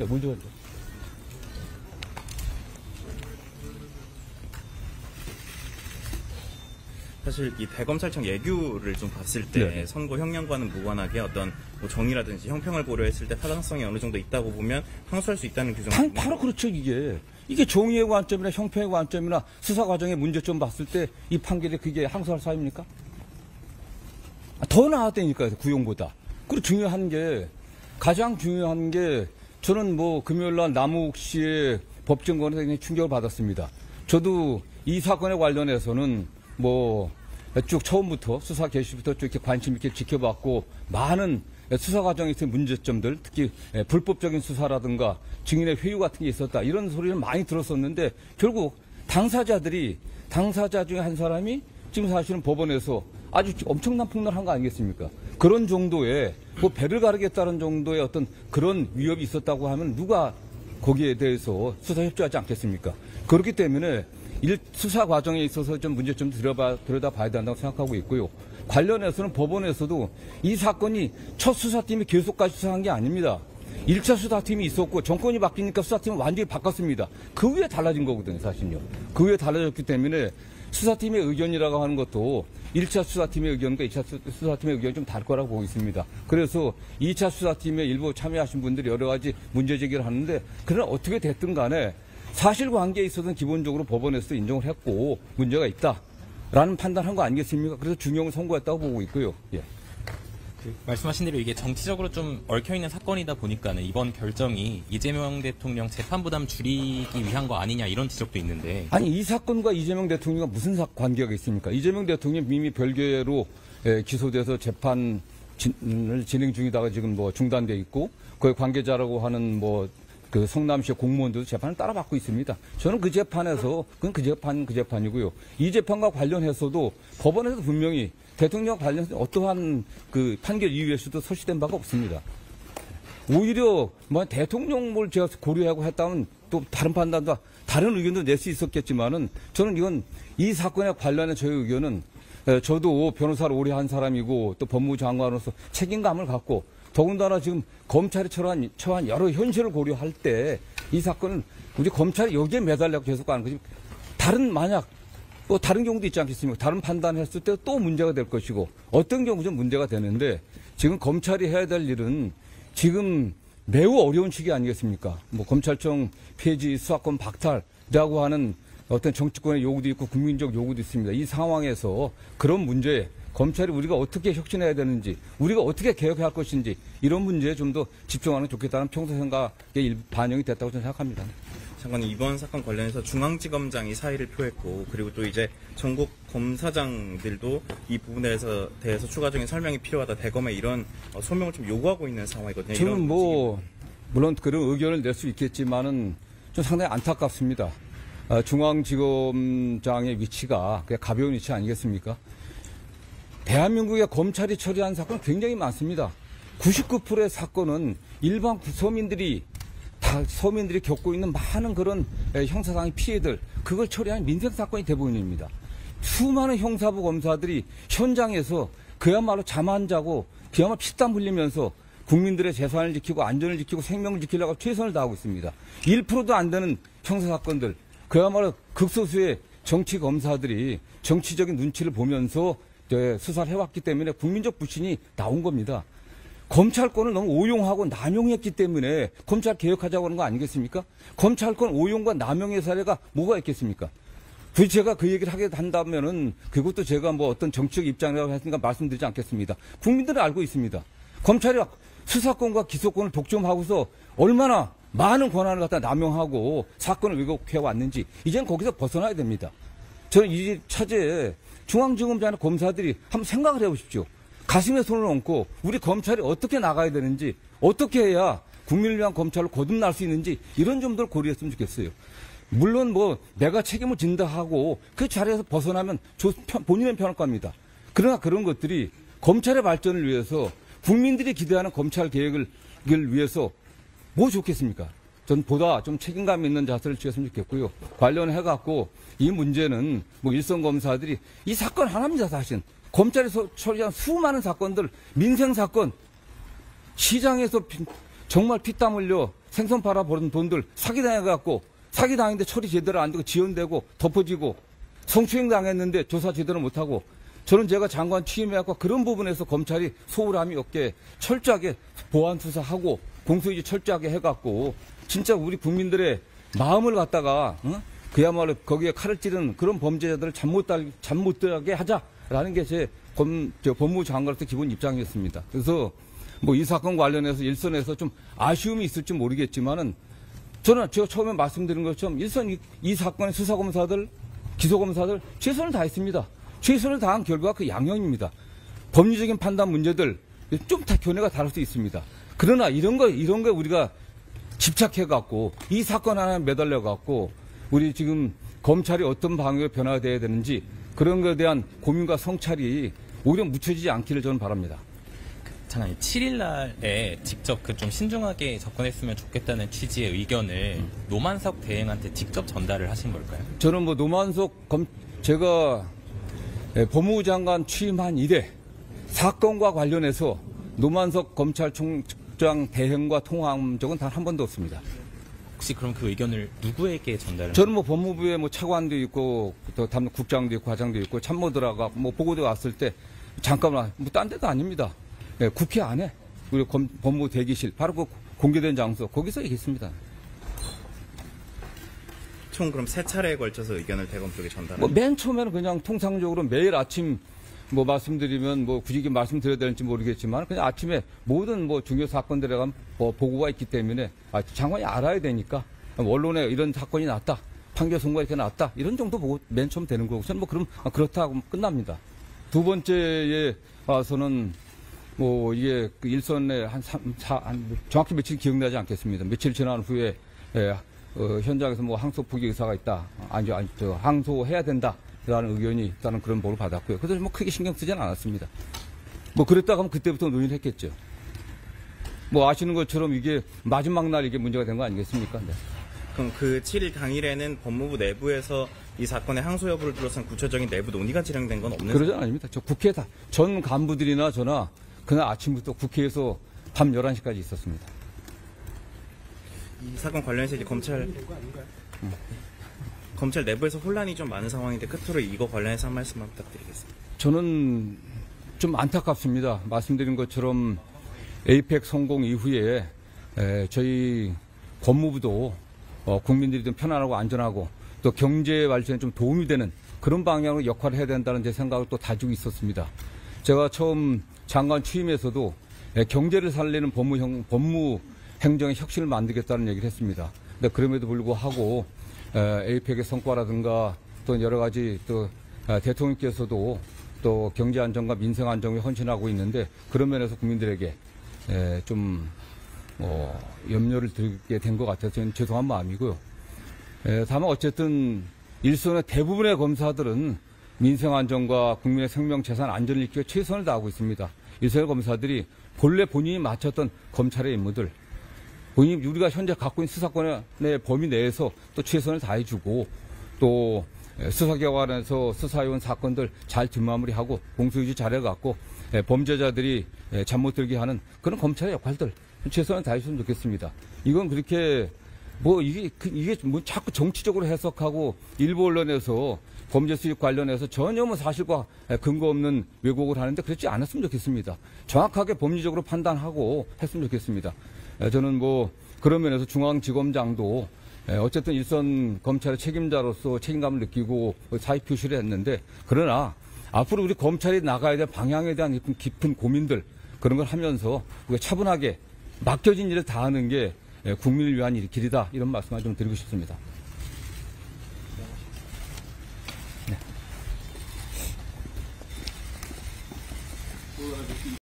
자, 물 좀. 사실 이 대검찰청 예규를 좀 봤을 때 네. 선고 형량과는 무관하게 어떤 뭐 정의라든지 형평을 고려했을 때 타당성이 어느 정도 있다고 보면 항소할 수 있다는 규정이 바로 그렇죠, 이게 정의의 관점이나 형평의 관점이나 수사 과정의 문제점 봤을 때 이 판결이 그게 항소할 사유입니까? 더 나았다니까요, 구형보다. 그리고 가장 중요한 게 저는 뭐 금요일 날 남욱 씨의 법정권에 굉장히 충격을 받았습니다. 저도 이 사건에 관련해서는 뭐 쭉 처음부터 수사 개시부터 쭉 이렇게 관심 있게 지켜봤고 많은 수사 과정에서의 문제점들, 특히 불법적인 수사라든가 증인의 회유 같은 게 있었다 이런 소리를 많이 들었었는데 결국 당사자 중에 한 사람이 지금 사실은 법원에서 아주 엄청난 폭로를 한 거 아니겠습니까? 그런 정도의 뭐 배를 가르겠다는 정도의 어떤 그런 위협이 있었다고 하면 누가 거기에 대해서 수사 협조하지 않겠습니까? 그렇기 때문에 수사 과정에 있어서 좀 문제점 들여다봐야 된다고 생각하고 있고요. 관련해서는 법원에서도 이 사건이 첫 수사팀이 계속까지 수사한 게 아닙니다. 1차 수사팀이 있었고 정권이 바뀌니까 수사팀은 완전히 바꿨습니다. 그 후에 달라진 거거든요, 사실요. 그 후에 달라졌기 때문에 수사팀의 의견이라고 하는 것도 1차 수사팀의 의견과 2차 수사팀의 의견이 좀 다를 거라고 보고 있습니다. 그래서 2차 수사팀에 일부 참여하신 분들이 여러 가지 문제 제기를 하는데 그러나 어떻게 됐든 간에 사실관계에 있어서는 기본적으로 법원에서 인정을 했고 문제가 있다라는 판단한 거 아니겠습니까? 그래서 중형을 선고했다고 보고 있고요. 예. 말씀하신 대로 이게 정치적으로 좀 얽혀있는 사건이다 보니까는 이번 결정이 이재명 대통령 재판 부담 줄이기 위한 거 아니냐 이런 지적도 있는데. 아니, 이 사건과 이재명 대통령과 무슨 관계가 있습니까? 이재명 대통령이 이미 별개로 기소돼서 재판을 진행 중이다가 지금 뭐 중단돼 있고 거기 관계자라고 하는 뭐 그 성남시의 공무원들도 재판을 따라받고 있습니다. 저는 그 재판에서 그건 그 재판이고요. 이 재판과 관련해서도 법원에서 분명히 대통령 관련해서 어떠한 그 판결 이유에서도 설치된 바가 없습니다. 오히려 뭐 대통령을 제가 고려하고 했다면 또 다른 판단도 다른 의견도 낼 수 있었겠지만은 저는 이건 이 사건에 관련한 저의 의견은 저도 변호사를 오래 한 사람이고 또 법무부 장관으로서 책임감을 갖고 더군다나 지금 검찰이 처한 여러 현실을 고려할 때 이 사건은 우리 검찰이 여기에 매달려서 계속 가는 거지. 만약 또 다른 경우도 있지 않겠습니까? 다른 판단했을 때 또 문제가 될 것이고 어떤 경우 좀 문제가 되는데 지금 검찰이 해야 될 일은 지금 매우 어려운 시기 아니겠습니까? 뭐 검찰청 폐지, 수사권 박탈이라고 하는 어떤 정치권의 요구도 있고 국민적 요구도 있습니다. 이 상황에서 그런 문제에 검찰이 우리가 어떻게 혁신해야 되는지, 우리가 어떻게 개혁해야 할 것인지 이런 문제에 좀 더 집중하는 게 좋겠다는 평소 생각에 반영이 됐다고 저는 생각합니다. 장관님, 이번 사건 관련해서 중앙지검장이 사의를 표했고 그리고 또 이제 전국 검사장들도 이 부분에 대해서 추가적인 설명이 필요하다, 대검에 이런 소명을 좀 요구하고 있는 상황이거든요. 저는 물론 그런 의견을 낼 수 있겠지만은 좀 상당히 안타깝습니다. 중앙지검장의 위치가 그냥 가벼운 위치 아니겠습니까? 대한민국의 검찰이 처리한 사건은 굉장히 많습니다. 99%의 사건은 일반 서민들이 겪고 있는 많은 그런 형사상의 피해들, 그걸 처리하는 민생사건이 대부분입니다. 수많은 형사부 검사들이 현장에서 그야말로 잠 안 자고 그야말로 피땀 흘리면서 국민들의 재산을 지키고 안전을 지키고 생명을 지키려고 최선을 다하고 있습니다. 1%도 안 되는 형사사건들, 그야말로 극소수의 정치 검사들이 정치적인 눈치를 보면서 수사를 해왔기 때문에 국민적 불신이 나온 겁니다. 검찰권을 너무 오용하고 남용했기 때문에 검찰 개혁하자고 하는 거 아니겠습니까? 검찰권 오용과 남용의 사례가 뭐가 있겠습니까? 굳이 제가 그 얘기를 하게 한다면은 그것도 제가 뭐 어떤 정치적 입장이라고 했으니까 말씀드리지 않겠습니다. 국민들은 알고 있습니다. 검찰이 수사권과 기소권을 독점하고서 얼마나 많은 권한을 갖다 남용하고 사건을 왜곡해 왔는지 이제는 거기서 벗어나야 됩니다. 저는 이 차제에 중앙지검장이나 검사들이 한번 생각을 해보십시오. 가슴에 손을 얹고 우리 검찰이 어떻게 나가야 되는지, 어떻게 해야 국민을 위한 검찰로 거듭날 수 있는지 이런 점들을 고려했으면 좋겠어요. 물론 뭐 내가 책임을 진다 하고 그 자리에서 벗어나면 본인은 편할 겁니다. 그러나 그런 것들이 검찰의 발전을 위해서, 국민들이 기대하는 검찰 개혁을 위해서 뭐 좋겠습니까? 전 보다 좀 책임감 있는 자세를 취했으면 좋겠고요. 관련해갖고 이 문제는 뭐 일선 검사들이 이 사건 하나입니다, 사실. 검찰에서 처리한 수많은 사건들, 민생사건, 시장에서 정말 피땀 흘려 생선 팔아 버는 돈들 사기당해갖고 사기당했는데 처리 제대로 안 되고 지연되고 덮어지고 성추행 당했는데 조사 제대로 못하고 저는 제가 장관 취임해갖고 그런 부분에서 검찰이 소홀함이 없게 철저하게 보안 수사하고 공소유지 철저하게 해갖고 진짜 우리 국민들의 마음을 갖다가 그야말로 거기에 칼을 찌르는 그런 범죄자들을 잠 못 들게 하자라는 게 제 법무부 장관으로서 기본 입장이었습니다. 그래서 뭐 이 사건 관련해서 일선에서 좀 아쉬움이 있을지 모르겠지만은 저는 제가 처음에 말씀드린 것처럼 일선 이 사건의 수사검사들, 기소검사들 최선을 다했습니다. 최선을 다한 결과가 그 양형입니다. 법리적인 판단 문제들 좀 다 견해가 다를 수 있습니다. 그러나 이런 거 우리가 집착해갖고 이 사건 하나에 매달려갖고 우리 지금 검찰이 어떤 방향으로 변화돼야 되는지 그런 것에 대한 고민과 성찰이 오히려 묻혀지지 않기를 저는 바랍니다. 장관님, 7일 날에 직접 그 좀 신중하게 접근했으면 좋겠다는 취지의 의견을 노만석 대행한테 직접 전달을 하신 걸까요? 저는 뭐 노만석 제가 법무부 장관 취임한 이래 사건과 관련해서 노만석 검찰총장 대행과 통화한 적은 단 한 번도 없습니다. 혹시 그럼 그 의견을 누구에게 전달을? 저는 뭐 법무부에 뭐 차관도 있고 또 국장도 있고 과장도 있고 참모들하고 뭐 보고대 왔을 때 잠깐만 뭐 딴 데도 아닙니다. 네, 국회 안에 우리 법무부 대기실 바로 그 공개된 장소 거기서 얘기했습니다. 총 그럼 3차례에 걸쳐서 의견을 대검 쪽에 뭐 전달하는 맨 처음에는 그냥 통상적으로 매일 아침 뭐 말씀드리면 뭐 굳이 말씀드려야 되는지 모르겠지만 그냥 아침에 모든 뭐 중요 사건들에 가면 뭐 보고가 있기 때문에 장관이 알아야 되니까 언론에 이런 사건이 났다. 판결 선고가 이렇게 났다. 이런 정도 보고 맨 처음 되는 거고 저는 뭐 그럼 그렇다고 끝납니다. 두 번째에 와서는 뭐 이게 그 일선에 정확히 며칠 기억나지 않겠습니다. 며칠 지난 후에 현장에서 뭐 항소 포기 의사가 있다. 항소해야 된다라는 의견이 있다는 그런 보고를 받았고요. 그래서 뭐 크게 신경 쓰지는 않았습니다. 뭐 그랬다가 하면 그때부터 논의를 했겠죠. 뭐 아시는 것처럼 이게 마지막 날 이게 문제가 된 거 아니겠습니까? 네. 그럼 그 7일 당일에는 법무부 내부에서 이 사건의 항소 여부를 둘러싼 구체적인 내부 논의가 진행된 건 없는 그러지 아닙니다. 저 국회 전 간부들이나 저나 그날 아침부터 국회에서 밤 11시까지 있었습니다. 이 사건 관련해서 이제 검찰 내부에서 혼란이 좀 많은 상황인데 끝으로 이거 관련해서 한 말씀만 부탁드리겠습니다. 저는 좀 안타깝습니다. 말씀드린 것처럼 에이펙 성공 이후에 저희 법무부도 국민들이 좀 편안하고 안전하고 또 경제 발전에 좀 도움이 되는 그런 방향으로 역할을 해야 된다는 제 생각을 또 가지고 있었습니다. 제가 처음 장관 취임에서도 경제를 살리는 법무 행정의 혁신을 만들겠다는 얘기를 했습니다. 근데 그럼에도 불구하고 에이펙의 성과라든가 또 여러 가지 또 대통령께서도 또 경제 안정과 민생 안정에 헌신하고 있는데 그런 면에서 국민들에게 좀 염려를 들게 된 것 같아서 저는 죄송한 마음이고요. 다만 어쨌든 일선의 대부분의 검사들은 민생 안정과 국민의 생명 재산 안전을 지키기 위해 최선을 다하고 있습니다. 일선의 검사들이 본래 본인이 맡았던 검찰의 임무들, 본인이 우리가 현재 갖고 있는 수사권의 범위 내에서 또 최선을 다해주고 또 수사기관에서 수사해온 사건들 잘 뒷마무리하고 공소유지 잘해갖고 범죄자들이 잠 못 들게 하는 그런 검찰의 역할들 최선을 다해주셨으면 좋겠습니다. 이건 그렇게 뭐 이게 뭐 자꾸 정치적으로 해석하고 일부 언론에서 범죄 수익 관련해서 전혀 뭐 사실과 근거 없는 왜곡을 하는데 그렇지 않았으면 좋겠습니다. 정확하게 법리적으로 판단하고 했으면 좋겠습니다. 저는 뭐 그런 면에서 중앙지검장도 어쨌든 일선 검찰의 책임자로서 책임감을 느끼고 사의 표시를 했는데 그러나 앞으로 우리 검찰이 나가야 될 방향에 대한 깊은 고민들 그런 걸 하면서 우리가 차분하게 맡겨진 일을 다하는 게 국민을 위한 길이다 이런 말씀을 좀 드리고 싶습니다.